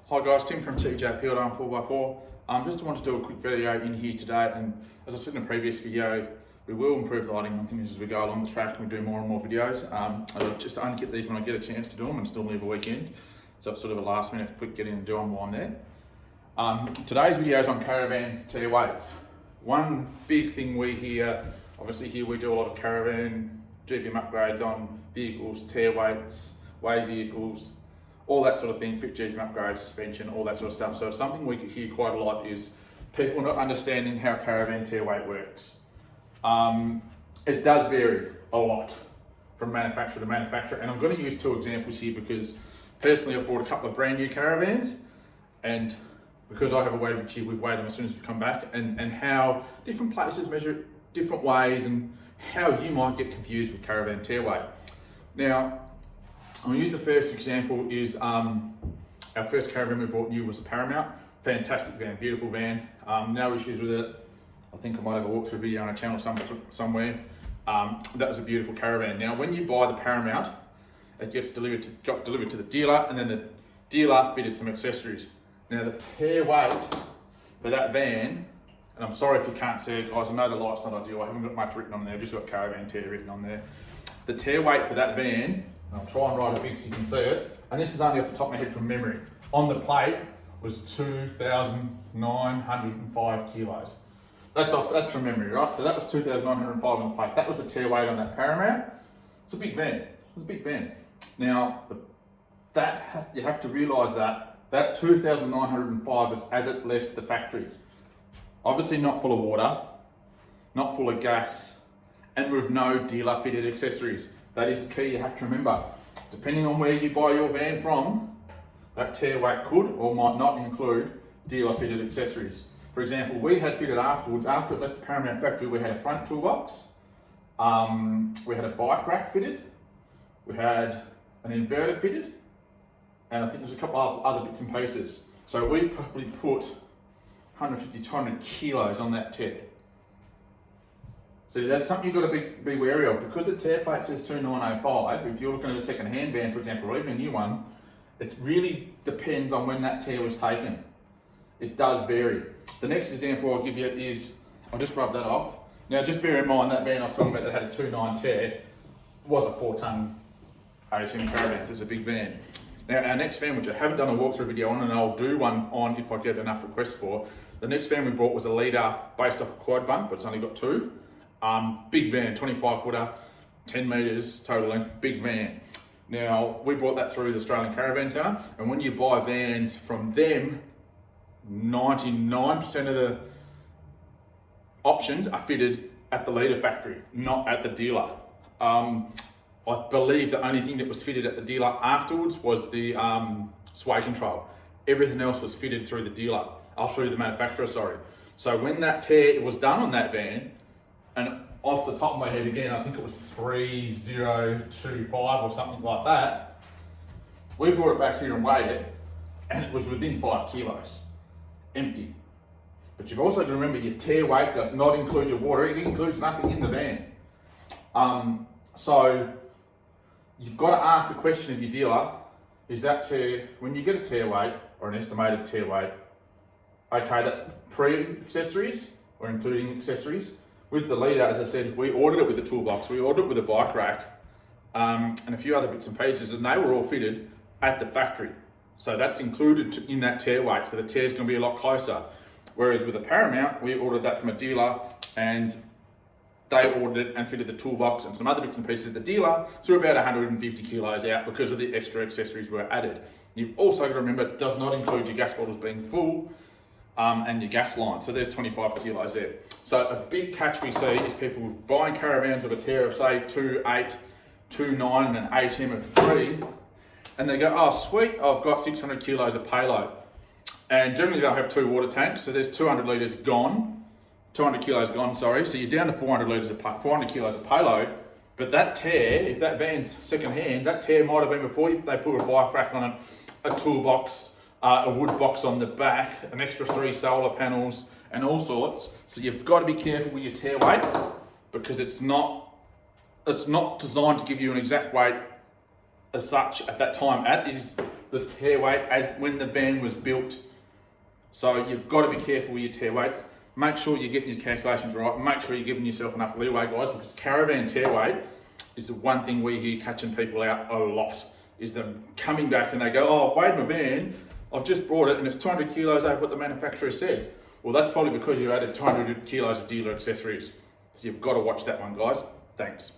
Hi guys, Tim from TJ Payload 4x4. Just wanted to do a quick video in here today, and as I said in the previous video, we will improve the lighting on things as we go along the track and we do more and more videos. I just only get these when I get a chance to do them and still leave a weekend. So it's sort of a last minute quick get in and do them while I'm there. Today's video is on Caravan Tare weights. One big thing we hear, obviously here we do a lot of caravan GPM upgrades on vehicles, Tare weights, weigh vehicles, all that sort of thing, fit GPM upgrades, suspension, all that sort of stuff. So something we hear quite a lot is people not understanding how Caravan Tare weight works. It does vary a lot from manufacturer to manufacturer, and I'm going to use two examples here because personally I've bought a couple of brand new caravans, and because I have a weighing machine, we've weighed them as soon as we come back, and how different places measure it different ways and how you might get confused with Caravan Tare weight. Now, I'm going to use the first example is our first caravan we bought new was a Paramount. Fantastic van, beautiful van, no issues with it. I think I might have a walkthrough video on a channel somewhere. That was a beautiful caravan. Now, when you buy the Paramount, it got delivered to the dealer, and then the dealer fitted some accessories. Now, the Tare weight for that van, and I'm sorry if you can't see it, guys, I know the light's not ideal, I haven't got much written on there, I've just got Caravan Tare written on there. The Tare weight for that van, and I'll try and write it big so you can see it, and this is only off the top of my head from memory, on the plate was 2,905 kilos. That's from memory, right? So that was 2,905 on the plate. That was the Tare weight on that Paramount. It's a big van. It was a big van. Now, you have to realise that 2,905 is as it left the factory. Obviously not full of water, not full of gas, and with no dealer fitted accessories. That is the key you have to remember. Depending on where you buy your van from, that Tare weight could or might not include dealer fitted accessories. For example, we had fitted afterwards, after it left the Paramount factory, we had a front toolbox, we had a bike rack fitted, we had an inverter fitted, and I think there's a couple of other bits and pieces. So we probably put 150, 200 kilos on that Tare. So that's something you've got to be wary of. Because the Tare plate says 2,905, if you're looking at a second-hand van, for example, or even a new one, it really depends on when that Tare was taken. It does vary. The next example I'll give you is, I'll just rub that off. Now just bear in mind that van I was talking about that had a 2.9 Tare was a 4-ton ASM caravan, so it's a big van. Now our next van, which I haven't done a walkthrough video on, and I'll do one on if I get enough requests for, the next van we bought was a leader based off a quad bunk, but it's only got two. Big van, 25 footer, 10 metres total length, big van. Now, we brought that through the Australian Caravan Tare, and when you buy vans from them, 99% of the options are fitted at the leader factory, not at the dealer. I believe the only thing that was fitted at the dealer afterwards was the sway control. Everything else was fitted through the dealer, through the manufacturer, sorry. So when that Tare was done on that van, and off the top of my head again, I think it was 3025 or something like that, we brought it back here and weighed it, and it was within 5 kilos, empty. But you've also got to remember your Tare weight does not include your water, it includes nothing in the van. So you've got to ask the question of your dealer, is that Tare, when you get a Tare weight or an estimated Tare weight, okay, that's pre-accessories or including accessories. With the leader, as I said, we ordered it with the toolbox, we ordered it with a bike rack, and a few other bits and pieces, and they were all fitted at the factory. So that's included in that Tare weight, so the Tare's going to be a lot closer. Whereas with a Paramount, we ordered that from a dealer, and they ordered it and fitted the toolbox and some other bits and pieces at the dealer, so we're about 150 kilos out because of the extra accessories were added. You've also got to remember, it does not include your gas bottles being full, and your gas line, so there's 25 kilos there. So a big catch we see is people buying caravans with a Tare of say 2.8, 2.9 and an ATM of 3, and they go, oh sweet, I've got 600 kilos of payload. And generally they'll have 2 water tanks, so there's 200 litres gone, 200 kilos gone, sorry, so you're down to 400 kilos of payload. But that Tare, if that van's second hand, that Tare might have been before they put a bike rack on it, a toolbox, a wood box on the back, an extra 3 solar panels, and all sorts. So you've got to be careful with your Tare weight, because it's not designed to give you an exact weight as such at that time. It is the tear weight as when the van was built. So you've got to be careful with your tear weights. Make sure you're getting your calculations right. Make sure you're giving yourself enough leeway, guys, because caravan tear weight is the one thing we hear catching people out a lot, is them coming back and they go, oh, I've weighed my van, I've just brought it and it's 200 kilos over what the manufacturer said. Well, that's probably because you added 200 kilos of dealer accessories. So you've got to watch that one, guys. Thanks.